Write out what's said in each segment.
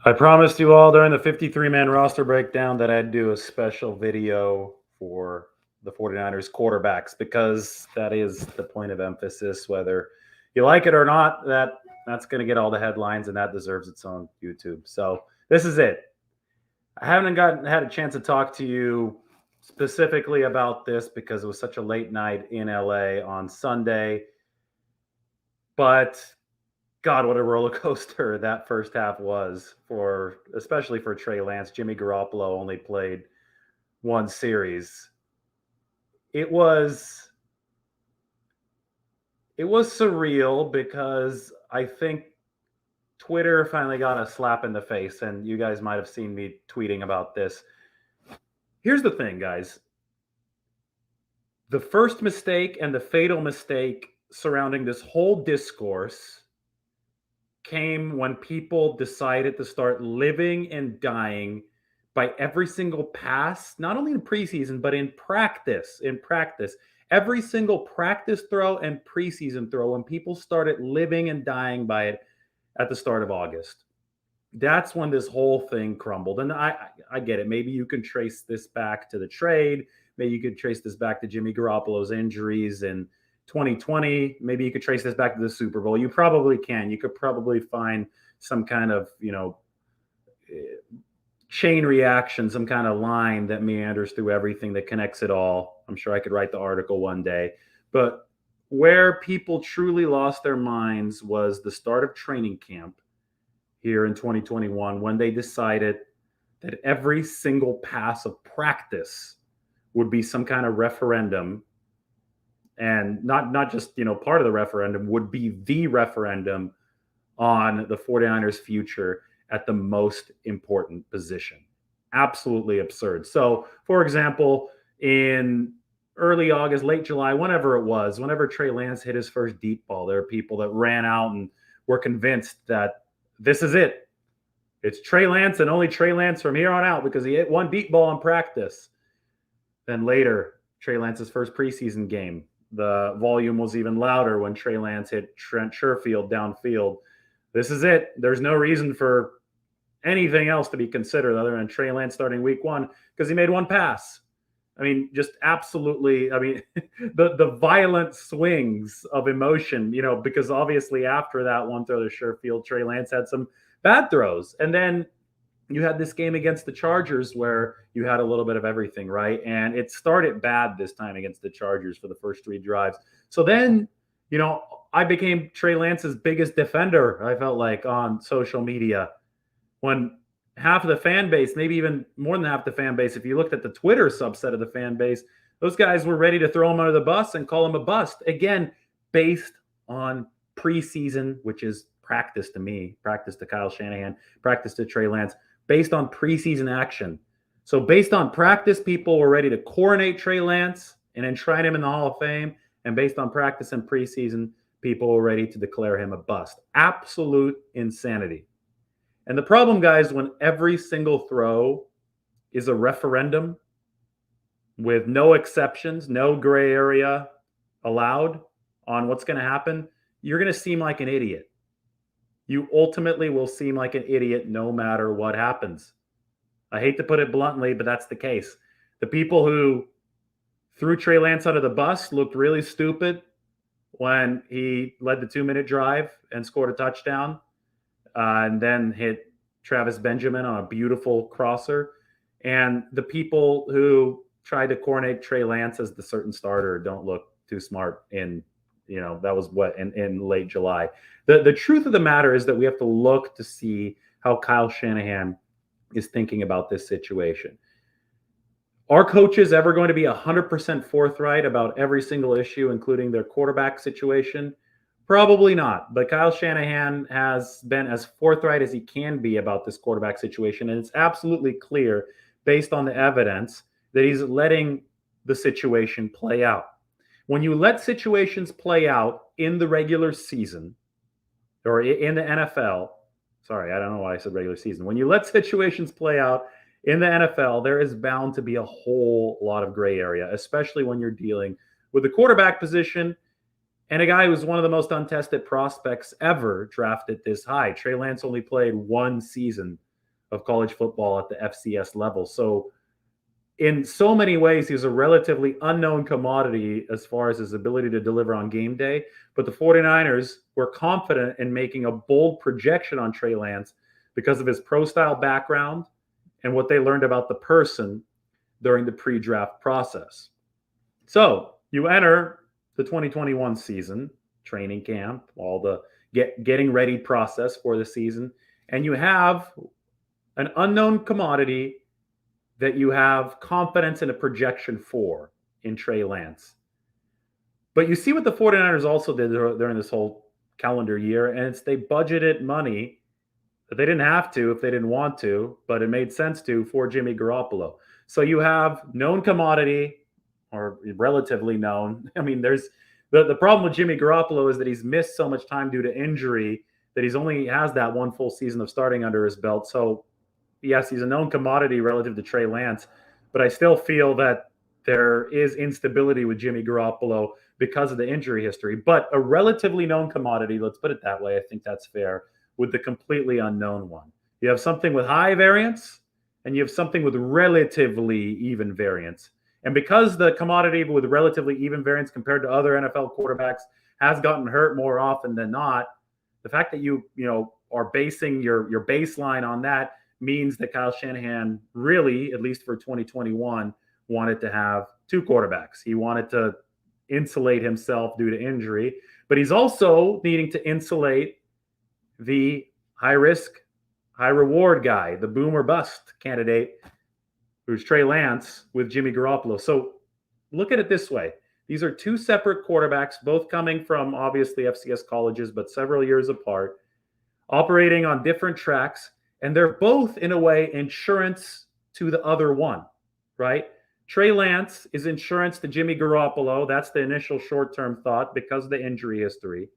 I promised you all during the 53-man roster breakdown that I'd do a special video for the 49ers quarterbacks because that is the point of emphasis. Whether you like it or not, that's going to get all the headlines and that deserves its own YouTube. So this is it. I haven't had a chance to talk to you specifically about this because it was such a late night in LA on Sunday. But God, what a roller coaster that first half was for, especially for Trey Lance. Jimmy Garoppolo only played one series. It was it was surreal because I think Twitter finally got a slap in the face, and you guys might have seen me tweeting about this. Here's the thing, guys. The first mistake and the fatal mistake surrounding this whole discourse came when people decided to start living and dying by every single pass, not only in preseason, but in practice. In practice, every single practice throw and preseason throw, when people started living and dying by it at the start of August. That's when this whole thing crumbled. And I get it. Maybe you can trace this back to the trade. Maybe you could trace this back to Jimmy Garoppolo's injuries and 2020. Maybe you could trace this back to the Super Bowl. You probably can. You could probably find some kind of, chain reaction, some kind of line that meanders through everything that connects it all. I'm sure I could write the article one day. But where people truly lost their minds was the start of training camp here in 2021 when they decided that every single pass of practice would be some kind of referendum, and not just part of the referendum, would be the referendum on the 49ers future at the most important position. Absolutely absurd. So for example, in early August, late July, whenever it was, whenever Trey Lance hit his first deep ball, there are people that ran out and were convinced that this is it. It's Trey Lance and only Trey Lance from here on out because he hit one deep ball in practice. Then later, Trey Lance's first preseason game, the volume was even louder when Trey Lance hit Trent Sherfield downfield. This is it. There's no reason for anything else to be considered other than Trey Lance starting week one because he made one pass. I mean, just absolutely. I mean, the violent swings of emotion, because obviously after that one throw to Sherfield, Trey Lance had some bad throws. And then you had this game against the Chargers where you had a little bit of everything, right? And it started bad this time against the Chargers for the first three drives. So then, I became Trey Lance's biggest defender, I felt like, on social media when half of the fan base, maybe even more than half the fan base, if you looked at the Twitter subset of the fan base, those guys were ready to throw him under the bus and call him a bust. Again, based on preseason, which is practice to me, practice to Kyle Shanahan, practice to Trey Lance, based on preseason action. So based on practice, people were ready to coronate Trey Lance and enshrine him in the Hall of Fame. And based on practice and preseason, people were ready to declare him a bust. Absolute insanity. And the problem, guys, when every single throw is a referendum with no exceptions, no gray area allowed on what's going to happen, you're going to seem like an idiot. You ultimately will seem like an idiot no matter what happens. I hate to put it bluntly, but that's the case. The people who threw Trey Lance under the bus looked really stupid when he led the 2-minute drive and scored a touchdown. And then hit Travis Benjamin on a beautiful crosser. And the people who tried to coronate Trey Lance as the certain starter don't look too smart in, that was in late July. The truth of the matter is that we have to look to see how Kyle Shanahan is thinking about this situation. Are coaches ever going to be 100% forthright about every single issue, including their quarterback situation? Probably not. But Kyle Shanahan has been as forthright as he can be about this quarterback situation. And it's absolutely clear, based on the evidence, that he's letting the situation play out. When you let situations play out in the regular season or in the NFL, sorry, I don't know why I said regular season. When you let situations play out in the NFL, there is bound to be a whole lot of gray area, especially when you're dealing with the quarterback position and a guy who's one of the most untested prospects ever drafted this high. Trey Lance only played one season of college football at the FCS level. So in so many ways, he's a relatively unknown commodity as far as his ability to deliver on game day. But the 49ers were confident in making a bold projection on Trey Lance because of his pro-style background and what they learned about the person during the pre-draft process. So you enter the 2021 season, training camp, all the getting ready process for the season, and you have an unknown commodity that you have confidence in a projection for in Trey Lance. But you see what the 49ers also did during this whole calendar year, and it's they budgeted money that they didn't have to if they didn't want to, but it made sense to for Jimmy Garoppolo. So you have known commodity or relatively known. I mean, there's the problem with Jimmy Garoppolo is that he's missed so much time due to injury that he's only has that one full season of starting under his belt. So yes, he's a known commodity relative to Trey Lance, but I still feel that there is instability with Jimmy Garoppolo because of the injury history. But a relatively known commodity, let's put it that way, I think that's fair, with the completely unknown one. You have something with high variance, and you have something with relatively even variance. And because the commodity with relatively even variance compared to other NFL quarterbacks has gotten hurt more often than not, the fact that you are basing your baseline on that means that Kyle Shanahan really, at least for 2021, wanted to have two quarterbacks. He wanted to insulate himself due to injury, but he's also needing to insulate the high risk, high reward guy, the boom or bust candidate, who's Trey Lance with Jimmy Garoppolo. So look at it this way. These are two separate quarterbacks, both coming from obviously FCS colleges, but several years apart, operating on different tracks. And they're both, in a way, insurance to the other one, right? Trey Lance is insurance to Jimmy Garoppolo. That's the initial short-term thought because of the injury history.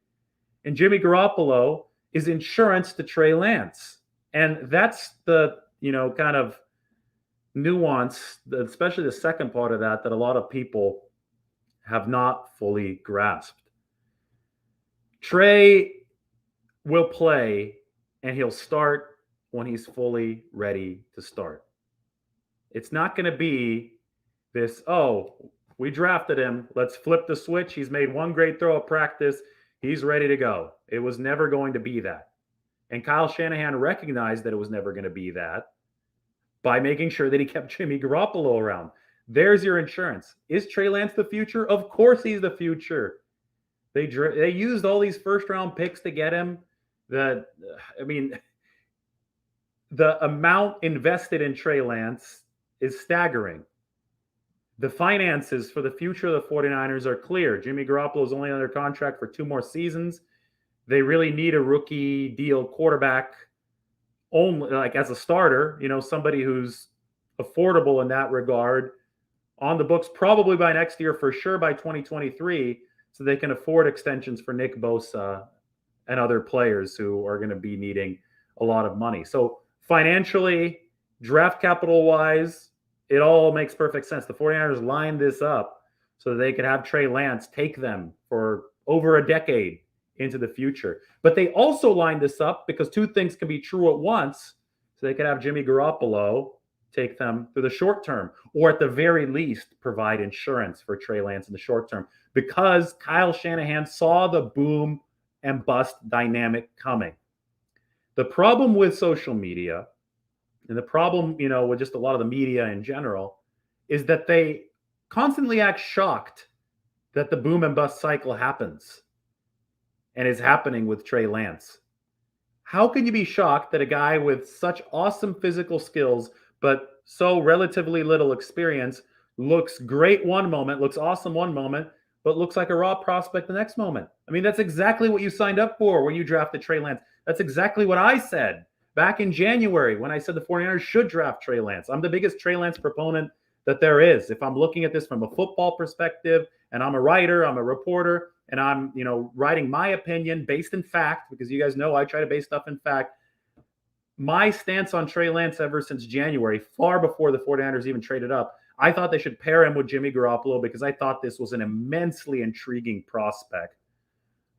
And Jimmy Garoppolo is insurance to Trey Lance. And that's the, kind of nuance, especially the second part of that a lot of people have not fully grasped. Trey will play and he'll start when he's fully ready to start. It's not going to be this, we drafted him, let's flip the switch. He's made one great throw at practice. He's ready to go. It was never going to be that. And Kyle Shanahan recognized that it was never going to be that by making sure that he kept Jimmy Garoppolo around. There's your insurance. Is Trey Lance the future? Of course he's the future. They used all these first-round picks to get him. The amount invested in Trey Lance is staggering. The finances for the future of the 49ers are clear. Jimmy Garoppolo is only under contract for 2 more seasons. They really need a rookie deal quarterback only, like as a starter, somebody who's affordable in that regard on the books probably by next year, for sure by 2023, so they can afford extensions for Nick Bosa and other players who are going to be needing a lot of money. So financially, draft capital wise, it all makes perfect sense. The 49ers lined this up so that they could have Trey Lance take them for over a decade into the future. But they also lined this up because two things can be true at once. So they could have Jimmy Garoppolo take them through the short term, or at the very least provide insurance for Trey Lance in the short term, because Kyle Shanahan saw the boom and bust dynamic coming. The problem with social media, and the problem, with just a lot of the media in general, is that they constantly act shocked that the boom and bust cycle happens and is happening with Trey Lance. How can you be shocked that a guy with such awesome physical skills, but so relatively little experience, looks great one moment, looks awesome one moment, but looks like a raw prospect the next moment? I mean, that's exactly what you signed up for when you drafted Trey Lance. That's exactly what I said back in January when I said the 49ers should draft Trey Lance. I'm the biggest Trey Lance proponent that there is. If I'm looking at this from a football perspective, and I'm a writer, I'm a reporter, and I'm, writing my opinion based in fact, because you guys know I try to base stuff in fact. My stance on Trey Lance ever since January, far before the 49ers even traded up, I thought they should pair him with Jimmy Garoppolo because I thought this was an immensely intriguing prospect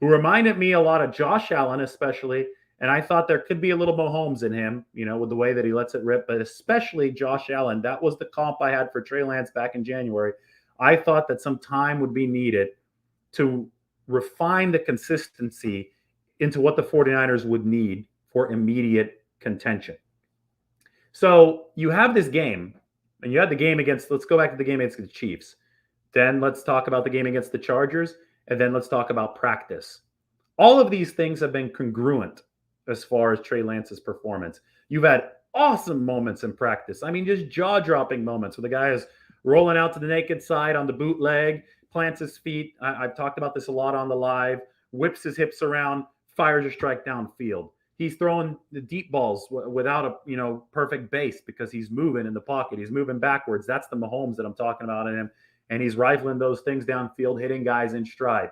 who reminded me a lot of Josh Allen, especially, And I thought there could be a little Mahomes in him, with the way that he lets it rip, but especially Josh Allen. That was the comp I had for Trey Lance back in January. I thought that some time would be needed to refine the consistency into what the 49ers would need for immediate contention. So you have this game, and you had the game against, let's go back to the game against the Chiefs. Then let's talk about the game against the Chargers, and then let's talk about practice. All of these things have been congruent as far as Trey Lance's performance. You've had awesome moments in practice. I mean, just jaw-dropping moments where the guy is rolling out to the naked side on the bootleg, plants his feet. I've talked about this a lot on the live, whips his hips around, fires a strike downfield. He's throwing the deep balls without a perfect base because he's moving in the pocket. He's moving backwards. That's the Mahomes that I'm talking about in him. And he's rifling those things downfield, hitting guys in stride.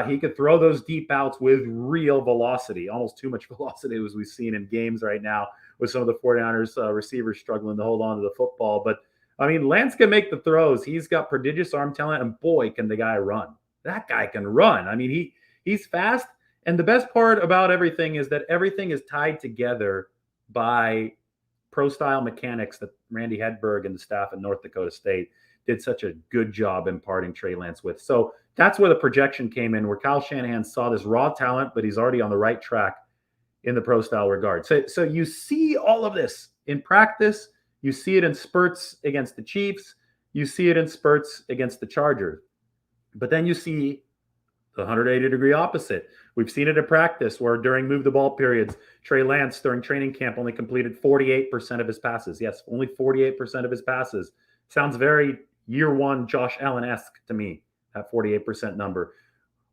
He could throw those deep outs with real velocity, almost too much velocity as we've seen in games right now with some of the 49ers receivers struggling to hold on to the football. But, I mean, Lance can make the throws. He's got prodigious arm talent, and boy, can the guy run. That guy can run. I mean, he's fast. And the best part about everything is that everything is tied together by pro-style mechanics that Randy Hedberg and the staff at North Dakota State did such a good job imparting Trey Lance with. So that's where the projection came in, where Kyle Shanahan saw this raw talent, but he's already on the right track in the pro-style regard. So you see all of this in practice. You see it in spurts against the Chiefs. You see it in spurts against the Chargers. But then you see the 180-degree opposite. We've seen it in practice where during move the ball periods, Trey Lance during training camp only completed 48% of his passes. Yes, only 48% of his passes. Sounds very year one Josh Allen-esque to me, that 48% number.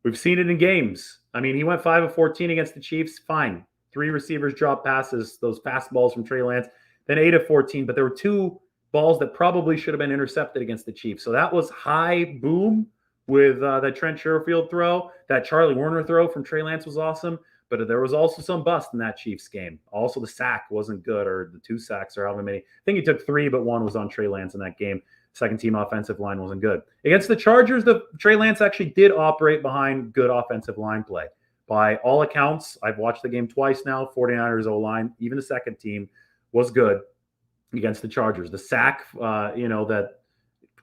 We've seen it in games. I mean, he went 5 of 14 against the Chiefs. Fine. 3 receivers dropped passes, those fast balls from Trey Lance. Then 8 of 14, but there were 2 balls that probably should have been intercepted against the Chiefs. So that was high boom with that Trent Sherfield throw. That Charlie Warner throw from Trey Lance was awesome, but there was also some bust in that Chiefs game. Also, the sack wasn't good, or the 2 sacks, or however many. I think he took 3, but 1 was on Trey Lance in that game. Second team offensive line wasn't good. Against the Chargers, the Trey Lance actually did operate behind good offensive line play. By all accounts, I've watched the game twice now. 49ers O-line, even the second team, was good against the Chargers. The sack, that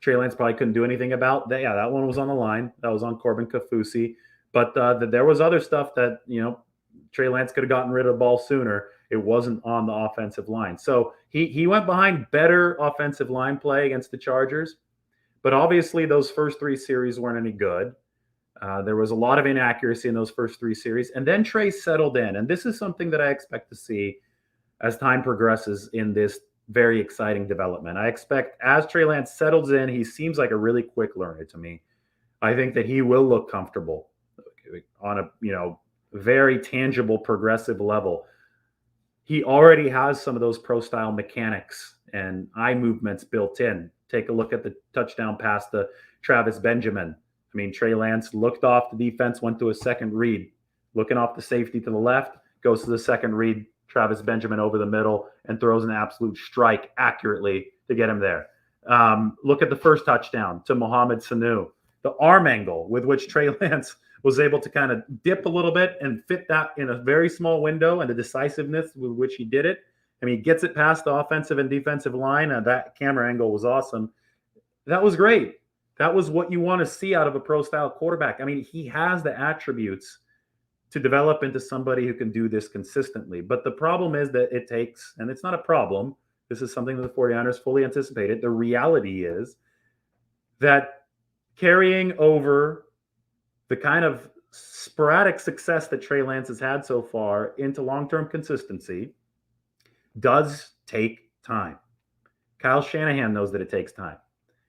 Trey Lance probably couldn't do anything about. That one was on the line. That was on Corbin Kaufusi. But there was other stuff that, Trey Lance could have gotten rid of the ball sooner. It wasn't on the offensive line. So he went behind better offensive line play against the Chargers. But obviously those first 3 series weren't any good. There was a lot of inaccuracy in those first 3 series. And then Trey settled in. And this is something that I expect to see as time progresses in this very exciting development. I expect as Trey Lance settles in, he seems like a really quick learner to me. I think that he will look comfortable on a, very tangible, progressive level. He already has some of those pro-style mechanics and eye movements built in. Take a look at the touchdown pass to Travis Benjamin. I mean, Trey Lance looked off the defense, went to a second read. Looking off the safety to the left, goes to the second read, Travis Benjamin over the middle, and throws an absolute strike accurately to get him there. Look at the first touchdown to Mohamed Sanu. The arm angle with which Trey Lance was able to kind of dip a little bit and fit that in a very small window, and the decisiveness with which he did it. I mean, he gets it past the offensive and defensive line. That camera angle was awesome. That was great. That was what you want to see out of a pro-style quarterback. I mean, he has the attributes to develop into somebody who can do this consistently. But the problem is that it takes, and it's not a problem, this is something that the 49ers fully anticipated. The reality is that carrying over the kind of sporadic success that Trey Lance has had so far into long-term consistency does take time. Kyle Shanahan knows that it takes time.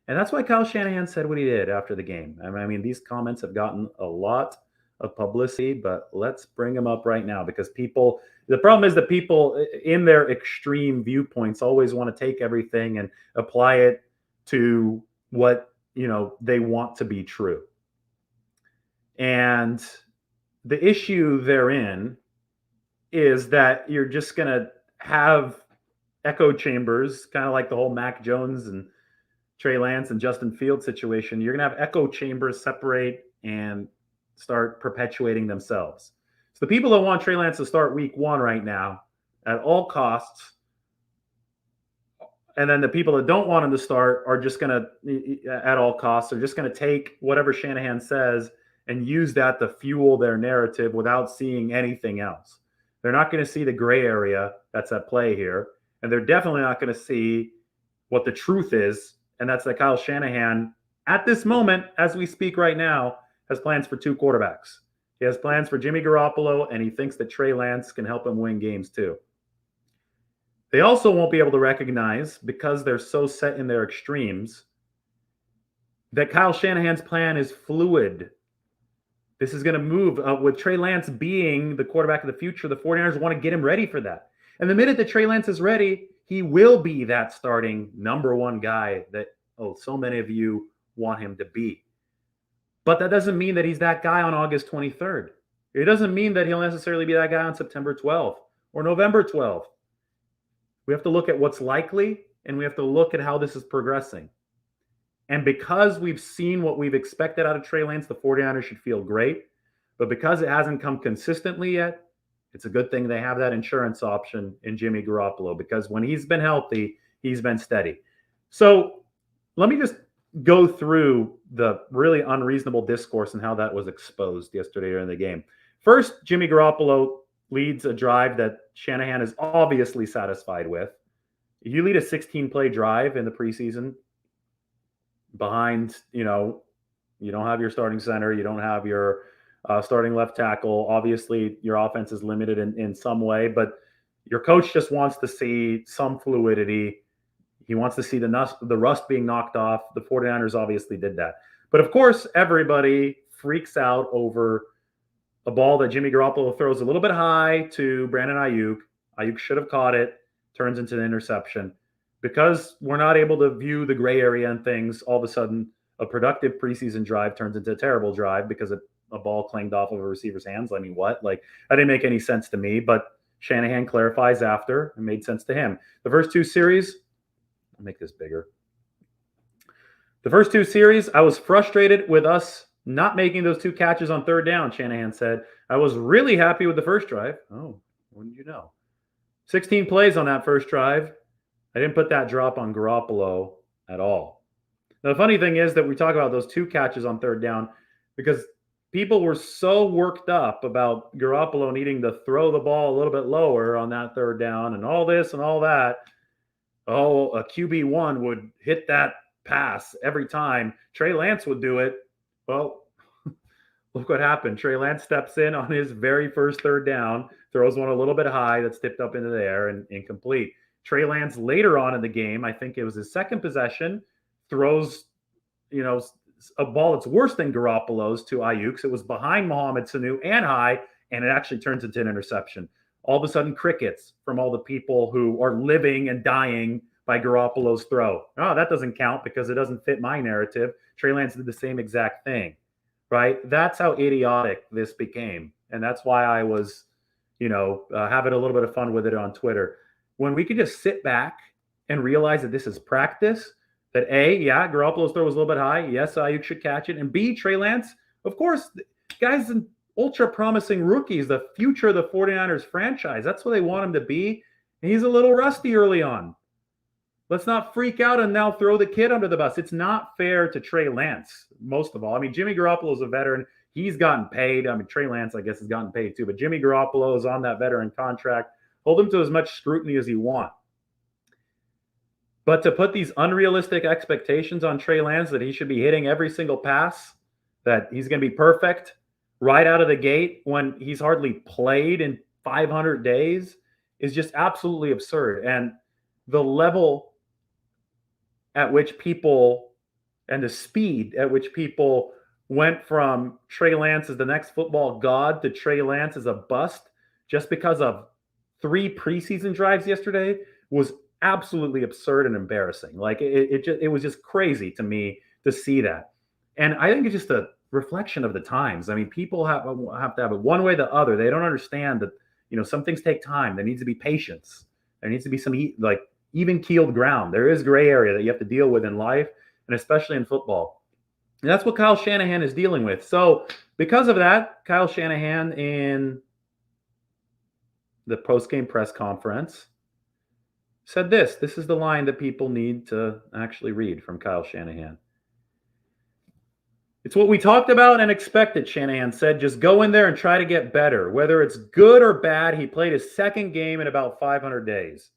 And that's why Kyle Shanahan said what he did after the game. I mean, these comments have gotten a lot of publicity, but let's bring them up right now because the problem is that people in their extreme viewpoints always want to take everything and apply it to what, they want to be true. And the issue therein is that you're just going to have echo chambers, kind of like the whole Mac Jones and Trey Lance and Justin Fields situation. You're going to have echo chambers separate and start perpetuating themselves. So the people that want Trey Lance to start week 1 right now at all costs, and then the people that don't want him to start are just going to, at all costs, are just going to take whatever Shanahan says and use that to fuel their narrative without seeing anything else. They're not going to see the gray area that's at play here. And they're definitely not going to see what the truth is. And that's that Kyle Shanahan, at this moment, as we speak right now, has plans for 2 quarterbacks. He has plans for Jimmy Garoppolo, and he thinks that Trey Lance can help him win games too. They also won't be able to recognize, because they're so set in their extremes, that Kyle Shanahan's plan is fluid. This is going to move. With Trey Lance being the quarterback of the future, the 49ers want to get him ready for that. And the minute that Trey Lance is ready, he will be that starting number 1 guy that, so many of you want him to be. But that doesn't mean that he's that guy on August 23rd. It doesn't mean that he'll necessarily be that guy on September 12th or November 12th. We have to look at what's likely, and we have to look at how this is progressing. And because we've seen what we've expected out of Trey Lance, the 49ers should feel great. But because it hasn't come consistently yet, it's a good thing they have that insurance option in Jimmy Garoppolo, because when he's been healthy, he's been steady. So let me just go through the really unreasonable discourse and how that was exposed yesterday during the game. First, Jimmy Garoppolo leads a drive that Shanahan is obviously satisfied with. You lead a 16-play drive in the preseason behind, you don't have your starting center, you don't have your starting left tackle. Obviously, your offense is limited in some way, but your coach just wants to see some fluidity. He wants to see the rust being knocked off. The 49ers obviously did that. But of course, everybody freaks out over a ball that Jimmy Garoppolo throws a little bit high to Brandon Ayuk. Ayuk should have caught it, turns into an interception. Because we're not able to view the gray area and things, all of a sudden, a productive preseason drive turns into a terrible drive because a ball clanged off of a receiver's hands. I mean, what? That didn't make any sense to me, but Shanahan clarifies after. It made sense to him. The first 2 series, I'll make this bigger. The first 2 series, I was frustrated with us not making those 2 catches on 3rd down, Shanahan said. I was really happy with the first drive. Oh, wouldn't you know? 16 plays on that first drive. I didn't put that drop on Garoppolo at all. Now, the funny thing is that we talk about those 2 catches on 3rd down because people were so worked up about Garoppolo needing to throw the ball a little bit lower on that 3rd down and all this and all that. Oh, a QB1 would hit that pass every time. Trey Lance would do it. Well, look what happened. Trey Lance steps in on his very first 3rd down, throws one a little bit high that's tipped up into the air and incomplete. Trey Lance later on in the game, I think it was his second possession, throws, a ball that's worse than Garoppolo's to Ayuk. It was behind Mohamed Sanu and high, and it actually turns into an interception. All of a sudden, crickets from all the people who are living and dying by Garoppolo's throw. Oh, that doesn't count because it doesn't fit my narrative. Trey Lance did the same exact thing, right? That's how idiotic this became. And that's why I was, having a little bit of fun with it on Twitter. When we could just sit back and realize that this is practice, that A, yeah, Garoppolo's throw was a little bit high. Yes, Ayuk should catch it. And B, Trey Lance, of course, guys and ultra promising rookies, the future of the 49ers franchise. That's what they want him to be. And he's a little rusty early on. Let's not freak out and now throw the kid under the bus. It's not fair to Trey Lance, most of all. I mean, Jimmy Garoppolo is a veteran. He's gotten paid. I mean, Trey Lance, I guess, has gotten paid too. But Jimmy Garoppolo is on that veteran contract. Hold him to as much scrutiny as you want. But to put these unrealistic expectations on Trey Lance that he should be hitting every single pass, that he's going to be perfect right out of the gate when he's hardly played in 500 days is just absolutely absurd. And the level at which people and the speed at which people went from Trey Lance as the next football god to Trey Lance as a bust just because of 3 preseason drives yesterday was absolutely absurd and embarrassing. It was just crazy to me to see that. And I think it's just a reflection of the times. I mean, people have to have it one way or the other. They don't understand that, some things take time. There needs to be patience. There needs to be some even-keeled ground. There is gray area that you have to deal with in life, and especially in football. And that's what Kyle Shanahan is dealing with. So because of that, Kyle Shanahan in the post-game press conference, said this. This is the line that people need to actually read from Kyle Shanahan. It's what we talked about and expected, Shanahan said. Just go in there and try to get better. Whether it's good or bad, he played his second game in about 500 days.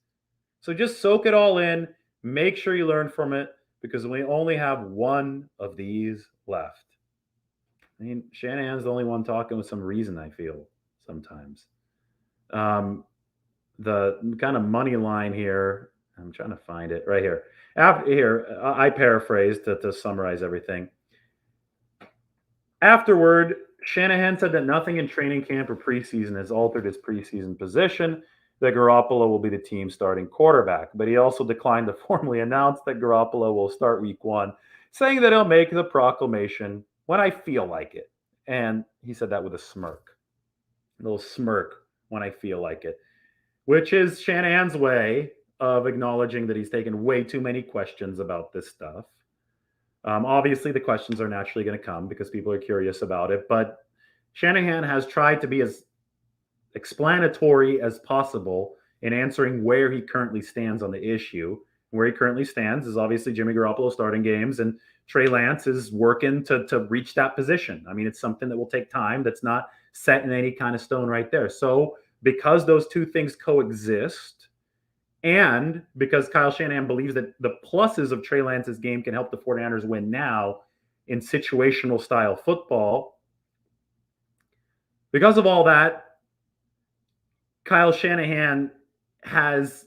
So just soak it all in. Make sure you learn from it because we only have one of these left. I mean, Shanahan's the only one talking with some reason, I feel, sometimes. The kind of money line here, I'm trying to find it right here. I paraphrased to summarize everything. Afterward, Shanahan said that nothing in training camp or preseason has altered his preseason position, that Garoppolo will be the team's starting quarterback. But he also declined to formally announce that Garoppolo will start week one, saying that he'll make the proclamation when I feel like it. And he said that with a smirk. A little smirk when I feel like it, which is Shanahan's way of acknowledging that he's taken way too many questions about this stuff. Obviously, the questions are naturally going to come because people are curious about it, but Shanahan has tried to be as explanatory as possible in answering where he currently stands on the issue. Where he currently stands is obviously Jimmy Garoppolo starting games, and Trey Lance is working to reach that position. I mean, it's something that will take time. That's not set in any kind of stone right there. So because those two things coexist, and because Kyle Shanahan believes that the pluses of Trey Lance's game can help the 49ers win now in situational style football, because of all that, Kyle Shanahan has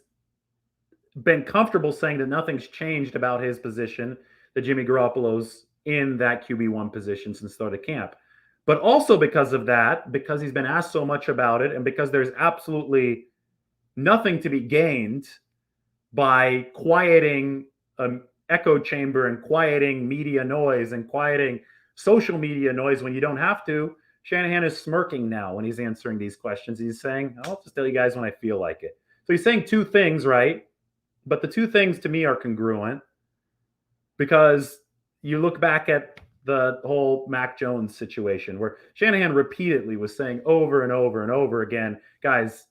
been comfortable saying that nothing's changed about his position, that Jimmy Garoppolo's in that QB1 position since the start of camp. But also because of that, because he's been asked so much about it, and because there's absolutely nothing to be gained by quieting an echo chamber and quieting media noise and quieting social media noise when you don't have to, Shanahan is smirking now when he's answering these questions. He's saying, I'll just tell you guys when I feel like it. So he's saying two things, right? But the two things to me are congruent because you look back at the whole Mac Jones situation where Shanahan repeatedly was saying over and over and over again, guys,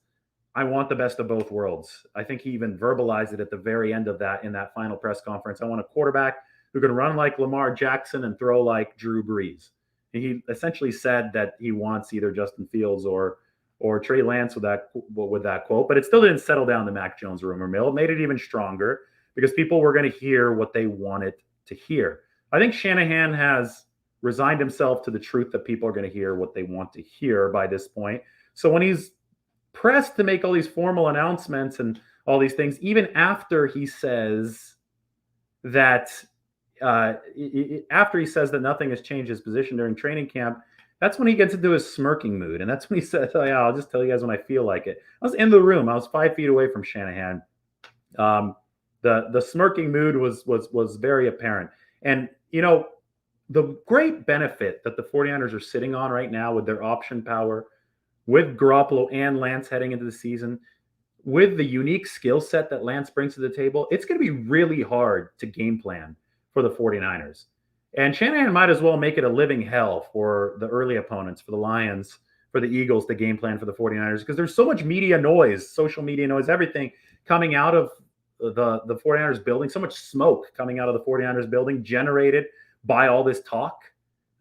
I want the best of both worlds. I think he even verbalized it at the very end of that in that final press conference. I want a quarterback who can run like Lamar Jackson and throw like Drew Brees. And he essentially said that he wants either Justin Fields or Trey Lance with that quote, but it still didn't settle down the Mac Jones rumor mill. It made it even stronger because people were going to hear what they wanted to hear. I think Shanahan has resigned himself to the truth that people are going to hear what they want to hear by this point. So when he's pressed to make all these formal announcements and all these things, even after he says that nothing has changed his position during training camp, that's when he gets into his smirking mood. And that's when he says, oh, yeah, I'll just tell you guys when I feel like it. I was in the room. I was 5 feet away from Shanahan. The smirking mood was very apparent. And, you know, the great benefit that the 49ers are sitting on right now with their option power, with Garoppolo and Lance heading into the season, with the unique skill set that Lance brings to the table, it's going to be really hard to game plan for the 49ers. And Shanahan might as well make it a living hell for the early opponents, for the Lions, for the Eagles, the game plan for the 49ers, because there's so much media noise, social media noise, everything coming out of the 49ers building, so much smoke coming out of the 49ers building generated by all this talk.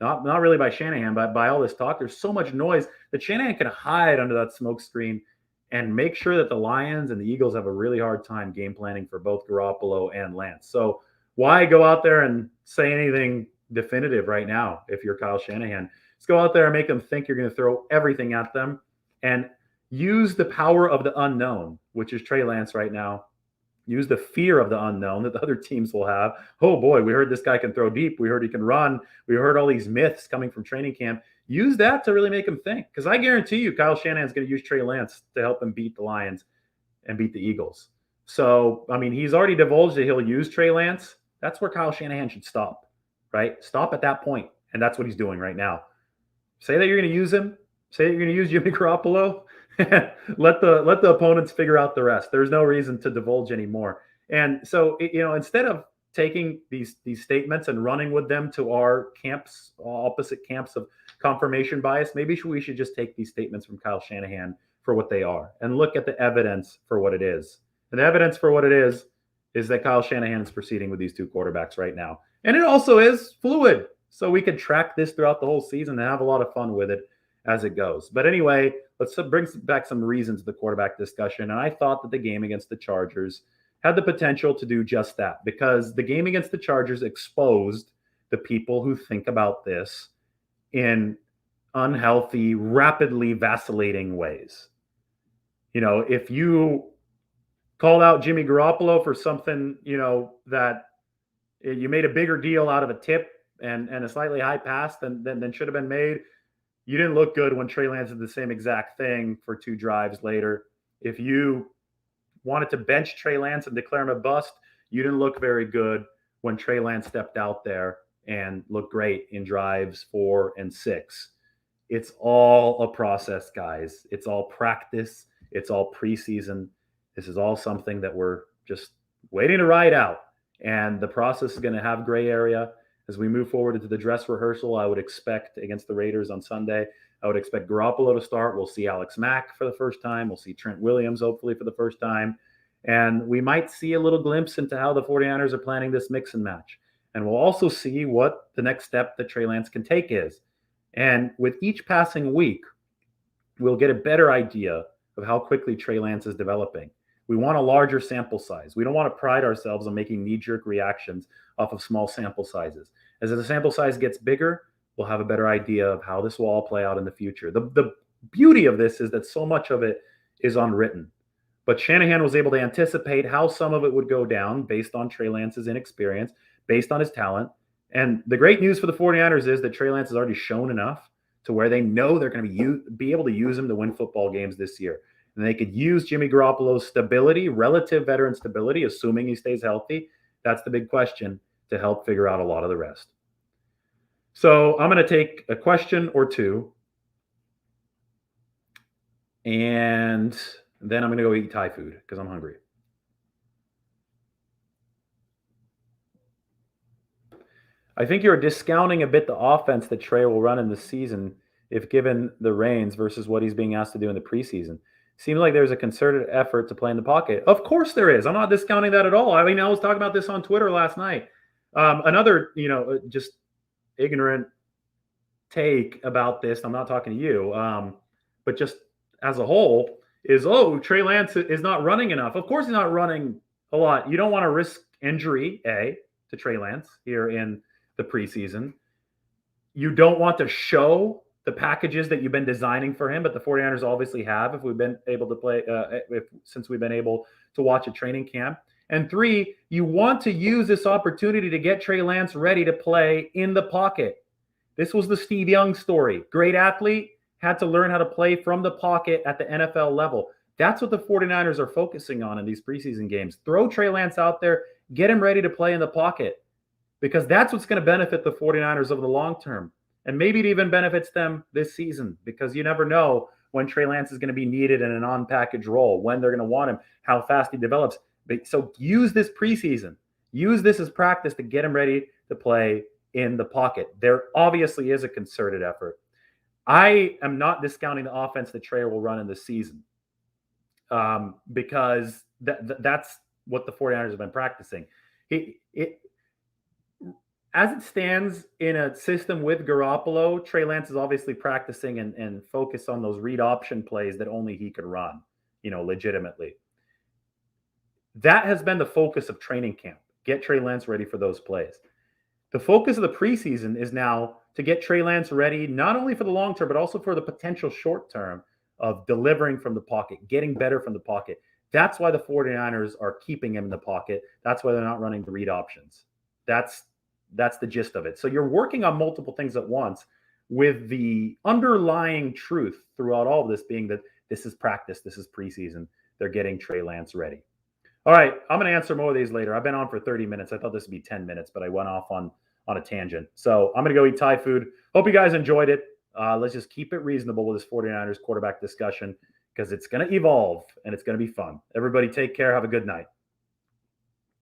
Not really by Shanahan, but by all this talk. There's so much noise that Shanahan can hide under that smoke screen and make sure that the Lions and the Eagles have a really hard time game planning for both Garoppolo and Lance. So why go out there and say anything definitive right now if you're Kyle Shanahan? Just go out there and make them think you're going to throw everything at them and use the power of the unknown, which is Trey Lance right now. Use the fear of the unknown that the other teams will have. Oh, boy, we heard this guy can throw deep. We heard he can run. We heard all these myths coming from training camp. Use that to really make him think. Because I guarantee you Kyle Shanahan's going to use Trey Lance to help him beat the Lions and beat the Eagles. So, I mean, he's already divulged that he'll use Trey Lance. That's where Kyle Shanahan should stop, right? Stop at that point. And that's what he's doing right now. Say that you're going to use him. Say that you're going to use Jimmy Garoppolo. let the opponents figure out the rest. There's no reason to divulge anymore. And so, instead of taking these statements and running with them to our camps, opposite camps of confirmation bias, maybe we should just take these statements from Kyle Shanahan for what they are and look at the evidence for what it is. And the evidence for what it is that Kyle Shanahan is proceeding with these two quarterbacks right now. And it also is fluid. So we could track this throughout the whole season and have a lot of fun with it as it goes. But anyway, let's bring back some reasons to the quarterback discussion. And I thought that the game against the Chargers had the potential to do just that, because the game against the Chargers exposed the people who think about this in unhealthy, rapidly vacillating ways. You know, if you called out Jimmy Garoppolo for something, you know, that you made a bigger deal out of a tip and a slightly high pass than should have been made, you didn't look good when Trey Lance did the same exact thing for 2 drives later. If you wanted to bench Trey Lance and declare him a bust, you didn't look very good when Trey Lance stepped out there and looked great in drives 4 and 6. It's all a process, guys. It's all practice. It's all preseason. This is all something that we're just waiting to ride out. And the process is going to have gray area. As we move forward into the dress rehearsal, I would expect against the Raiders on Sunday, I would expect Garoppolo to start. We'll see Alex Mack for the first time. We'll see Trent Williams, hopefully, for the first time. And we might see a little glimpse into how the 49ers are planning this mix and match. And we'll also see what the next step that Trey Lance can take is. And with each passing week, we'll get a better idea of how quickly Trey Lance is developing. We want a larger sample size. We don't want to pride ourselves on making knee-jerk reactions off of small sample sizes. As the sample size gets bigger, we'll have a better idea of how this will all play out in the future. The beauty of this is that so much of it is unwritten. But Shanahan was able to anticipate how some of it would go down based on Trey Lance's inexperience, based on his talent. And the great news for the 49ers is that Trey Lance has already shown enough to where they know they're going to be able to use him to win football games this year. And they could use Jimmy Garoppolo's stability, relative veteran stability, assuming he stays healthy. That's the big question to help figure out a lot of the rest. So I'm going to take a question or two, and then I'm going to go eat Thai food because I'm hungry. I think you're discounting a bit the offense that Trey will run in the season if given the reins versus what he's being asked to do in the preseason. Seems like there's a concerted effort to play in the pocket. Of course there is. I'm not discounting that at all. I mean, I was talking about this on Twitter last night. Another, just ignorant take about this, I'm not talking to you, but just as a whole, is, Trey Lance is not running enough. Of course he's not running a lot. You don't want to risk injury, to Trey Lance here in the preseason. You don't want to show the packages that you've been designing for him, but the 49ers obviously have, if we've been able to play, since we've been able to watch a training camp. And 3, you want to use this opportunity to get Trey Lance ready to play in the pocket. This was the Steve Young story. Great athlete, had to learn how to play from the pocket at the NFL level. That's what the 49ers are focusing on in these preseason games. Throw Trey Lance out there, get him ready to play in the pocket, because that's what's going to benefit the 49ers over the long term. And maybe it even benefits them this season, because you never know when Trey Lance is going to be needed in a non-package role, when they're going to want him, how fast he develops. So use this preseason. Use this as practice to get him ready to play in the pocket. There obviously is a concerted effort. I am not discounting the offense that Trey will run in the season, because that's what the 49ers have been practicing. As it stands in a system with Garoppolo, Trey Lance is obviously practicing and focused on those read option plays that only he could run, legitimately. That has been the focus of training camp. Get Trey Lance ready for those plays. The focus of the preseason is now to get Trey Lance ready, not only for the long term, but also for the potential short term of delivering from the pocket, getting better from the pocket. That's why the 49ers are keeping him in the pocket. That's why they're not running the read options. That's the gist of it. So you're working on multiple things at once, with the underlying truth throughout all of this being that this is practice, this is preseason. They're getting Trey Lance ready. All right, I'm going to answer more of these later. I've been on for 30 minutes. I thought this would be 10 minutes, but I went off on a tangent. So I'm going to go eat Thai food. Hope you guys enjoyed it. Let's just keep it reasonable with this 49ers quarterback discussion, because it's going to evolve and it's going to be fun. Everybody take care. Have a good night.